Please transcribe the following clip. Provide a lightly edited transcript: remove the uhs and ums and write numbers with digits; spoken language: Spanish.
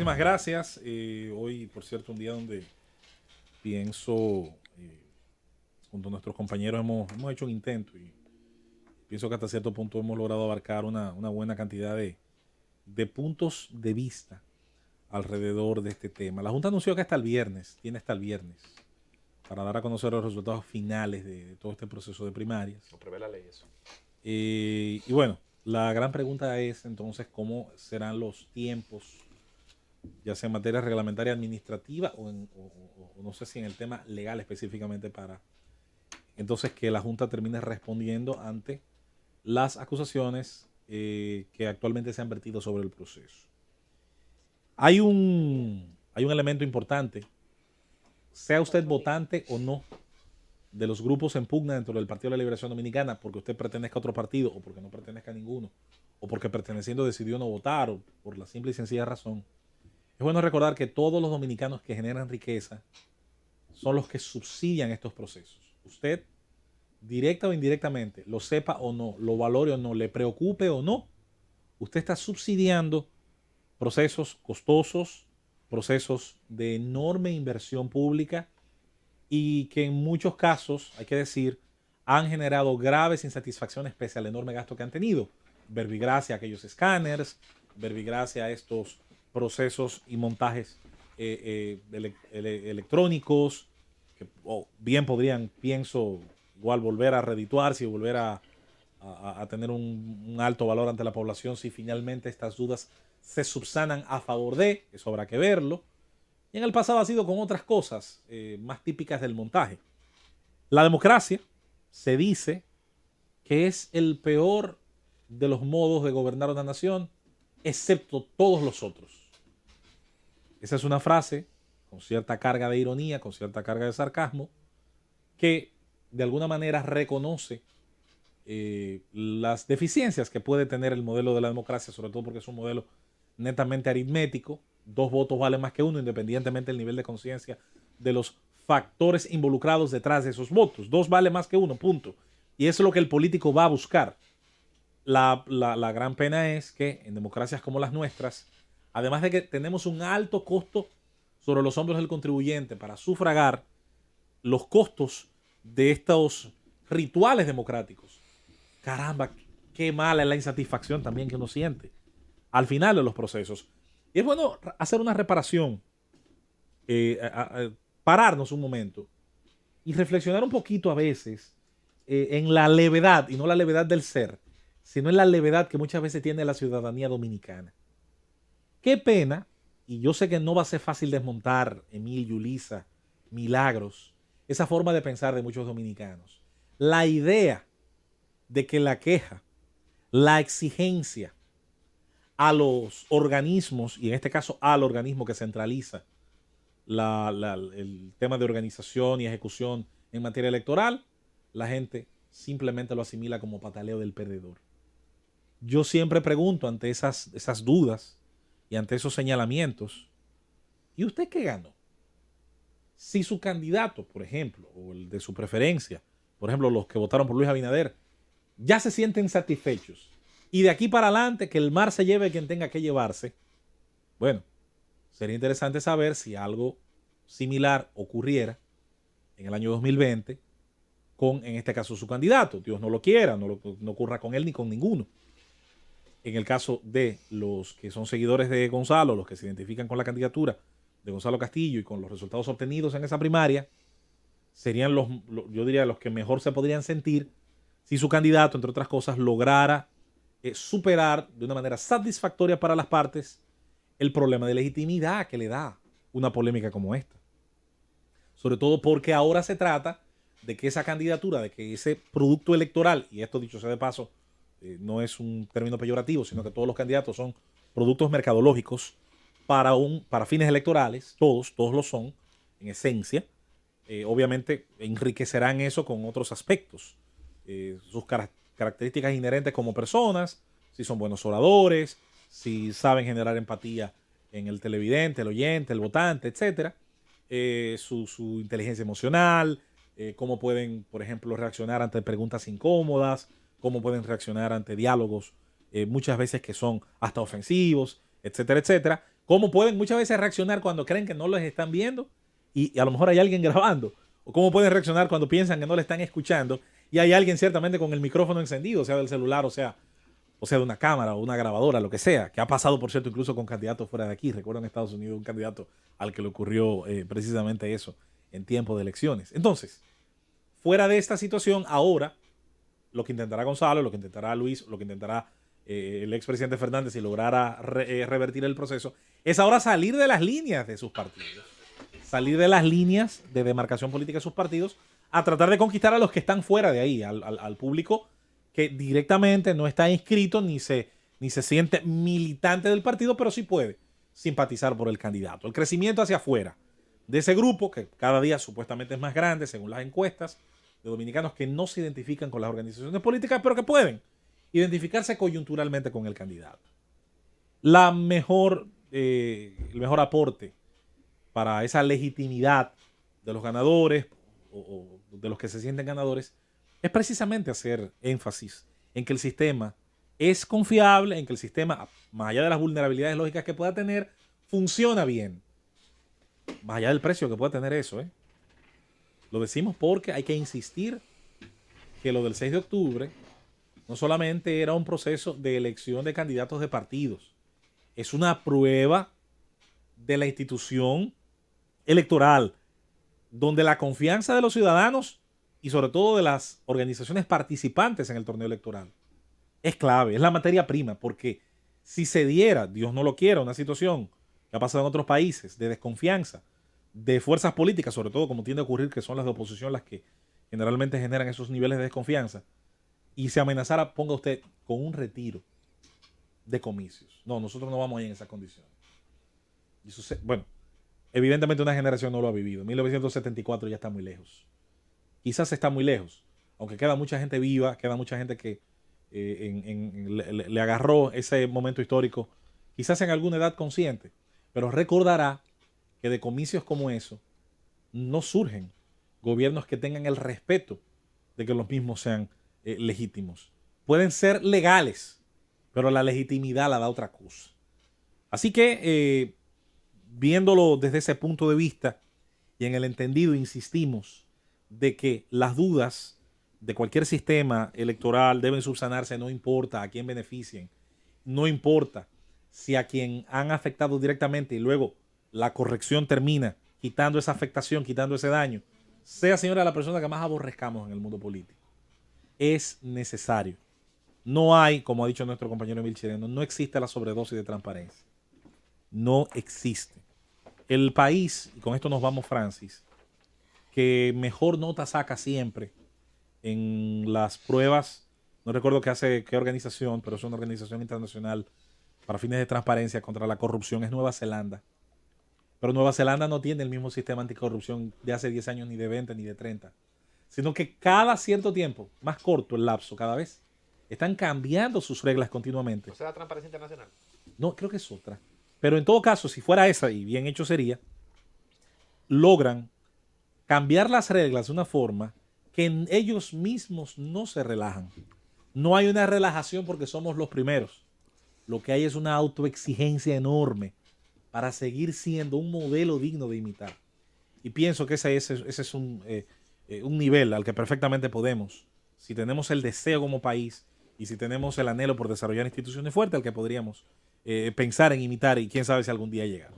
muchísimas gracias. Hoy, por cierto, un día donde pienso, junto a nuestros compañeros, hemos hecho un intento y pienso que hasta cierto punto hemos logrado abarcar una buena cantidad de puntos de vista alrededor de este tema. La Junta anunció que tiene hasta el viernes, para dar a conocer los resultados finales de todo este proceso de primarias. Lo prevé la ley eso. Y bueno, la gran pregunta es entonces cómo serán los tiempos, ya sea en materia reglamentaria administrativa o no sé si en el tema legal específicamente, para entonces que la Junta termine respondiendo ante las acusaciones que actualmente se han vertido sobre el proceso. Hay un elemento importante, sea usted votante o no de los grupos en pugna dentro del Partido de la Liberación Dominicana, porque usted pertenezca a otro partido o porque no pertenezca a ninguno, o porque perteneciendo decidió no votar, o por la simple y sencilla razón. Es bueno recordar que todos los dominicanos que generan riqueza son los que subsidian estos procesos. Usted, directa o indirectamente, lo sepa o no, lo valore o no, le preocupe o no, usted está subsidiando procesos costosos, procesos de enorme inversión pública y que en muchos casos, hay que decir, han generado graves insatisfacciones pese al enorme gasto que han tenido. Verbigracia a aquellos escáneres, verbigracia a estos procesos y montajes electrónicos, que bien podrían, pienso, igual volver a redituarse y volver a tener un alto valor ante la población si finalmente estas dudas se subsanan a favor de, eso habrá que verlo. Y en el pasado ha sido con otras cosas más típicas del montaje. La democracia se dice que es el peor de los modos de gobernar una nación, excepto todos los otros. Esa es una frase con cierta carga de ironía, con cierta carga de sarcasmo, que de alguna manera reconoce las deficiencias que puede tener el modelo de la democracia, sobre todo porque es un modelo netamente aritmético. 2 votos valen más que 1, independientemente del nivel de conciencia de los factores involucrados detrás de esos votos. 2 vale más que 1, punto. Y eso es lo que el político va a buscar. La gran pena es que en democracias como las nuestras, además de que tenemos un alto costo sobre los hombros del contribuyente para sufragar los costos de estos rituales democráticos, caramba, qué mala es la insatisfacción también que uno siente al final de los procesos. Y es bueno hacer una reparación, pararnos un momento y reflexionar un poquito a veces en la levedad, y no la levedad del ser, sino en la levedad que muchas veces tiene la ciudadanía dominicana. Qué pena, y yo sé que no va a ser fácil desmontar, Emil, Yulisa, Milagros, esa forma de pensar de muchos dominicanos. La idea de que la queja, la exigencia a los organismos, y en este caso al organismo que centraliza el tema de organización y ejecución en materia electoral, la gente simplemente lo asimila como pataleo del perdedor. Yo siempre pregunto ante esas dudas y ante esos señalamientos, ¿y usted qué ganó? Si su candidato, por ejemplo, o el de su preferencia, por ejemplo, los que votaron por Luis Abinader, ya se sienten satisfechos, y de aquí para adelante que el mar se lleve quien tenga que llevarse, bueno, sería interesante saber si algo similar ocurriera en el año 2020 con, en este caso, su candidato. Dios no lo quiera, no ocurra con él ni con ninguno. En el caso de los que son seguidores de Gonzalo, los que se identifican con la candidatura de Gonzalo Castillo y con los resultados obtenidos en esa primaria, serían yo diría, los que mejor se podrían sentir si su candidato, entre otras cosas, lograra superar de una manera satisfactoria para las partes el problema de legitimidad que le da una polémica como esta. Sobre todo porque ahora se trata de que esa candidatura, de que ese producto electoral, y esto dicho sea de paso, no es un término peyorativo, sino que todos los candidatos son productos mercadológicos para fines electorales, todos lo son, en esencia. Obviamente enriquecerán eso con otros aspectos, sus características inherentes como personas, si son buenos oradores, si saben generar empatía en el televidente, el oyente, el votante, etcétera, su inteligencia emocional, cómo pueden, por ejemplo, reaccionar ante preguntas incómodas, cómo pueden reaccionar ante diálogos muchas veces que son hasta ofensivos, etcétera, etcétera. ¿Cómo pueden muchas veces reaccionar cuando creen que no los están viendo y a lo mejor hay alguien grabando? ¿O cómo pueden reaccionar cuando piensan que no le están escuchando y hay alguien ciertamente con el micrófono encendido, sea del celular, o sea de una cámara o una grabadora, lo que sea, que ha pasado, por cierto, incluso con candidatos fuera de aquí? Recuerdo en Estados Unidos un candidato al que le ocurrió precisamente eso en tiempo de elecciones. Entonces, fuera de esta situación, ahora lo que intentará Gonzalo, lo que intentará Luis, lo que intentará el expresidente Fernández si lograra revertir el proceso, es ahora salir de las líneas de sus partidos, salir de las líneas de demarcación política de sus partidos, a tratar de conquistar a los que están fuera de ahí, al público que directamente no está inscrito ni se siente militante del partido, pero sí puede simpatizar por el candidato. El crecimiento hacia afuera de ese grupo, que cada día supuestamente es más grande, según las encuestas, de dominicanos que no se identifican con las organizaciones políticas, pero que pueden identificarse coyunturalmente con el candidato. El mejor aporte para esa legitimidad de los ganadores o de los que se sienten ganadores es precisamente hacer énfasis en que el sistema es confiable, en que el sistema, más allá de las vulnerabilidades lógicas que pueda tener, funciona bien. Más allá del precio que pueda tener eso, Lo decimos porque hay que insistir que lo del 6 de octubre no solamente era un proceso de elección de candidatos de partidos, es una prueba de la institución electoral, donde la confianza de los ciudadanos y sobre todo de las organizaciones participantes en el torneo electoral es clave, es la materia prima, porque si se diera, Dios no lo quiera, una situación que ha pasado en otros países de desconfianza de fuerzas políticas, sobre todo como tiende a ocurrir que son las de oposición las que generalmente generan esos niveles de desconfianza, y se amenazara, ponga usted, con un retiro de comicios. No, nosotros no vamos a ir en esas condiciones. Y bueno, evidentemente una generación no lo ha vivido. 1974 ya está muy lejos. Quizás está muy lejos, aunque queda mucha gente viva, queda mucha gente que le agarró ese momento histórico, quizás en alguna edad consciente, pero recordará que de comicios como eso no surgen gobiernos que tengan el respeto de que los mismos sean legítimos. Pueden ser legales, pero la legitimidad la da otra cosa. Así que, viéndolo desde ese punto de vista y en el entendido, insistimos, de que las dudas de cualquier sistema electoral deben subsanarse, no importa a quién beneficien, no importa si a quien han afectado directamente y luego la corrección termina quitando esa afectación, quitando ese daño, sea, señora, la persona que más aborrezcamos en el mundo político. Es necesario. No hay, como ha dicho nuestro compañero Emil Chireno, no existe la sobredosis de transparencia. No existe. El país, y con esto nos vamos, Francis, que mejor nota saca siempre en las pruebas, no recuerdo qué organización, pero es una organización internacional para fines de transparencia contra la corrupción, es Nueva Zelanda. Pero Nueva Zelanda no tiene el mismo sistema anticorrupción de hace 10 años, ni de 20, ni de 30, sino que cada cierto tiempo, más corto el lapso cada vez, están cambiando sus reglas continuamente. ¿O sea, la transparencia internacional? No, creo que es otra. Pero en todo caso, si fuera esa, y bien hecho sería, logran cambiar las reglas de una forma que ellos mismos no se relajan. No hay una relajación porque somos los primeros. Lo que hay es una autoexigencia enorme para seguir siendo un modelo digno de imitar. Y pienso que ese es un nivel al que perfectamente podemos, si tenemos el deseo como país y si tenemos el anhelo por desarrollar instituciones fuertes, al que podríamos pensar en imitar y quién sabe si algún día llegar.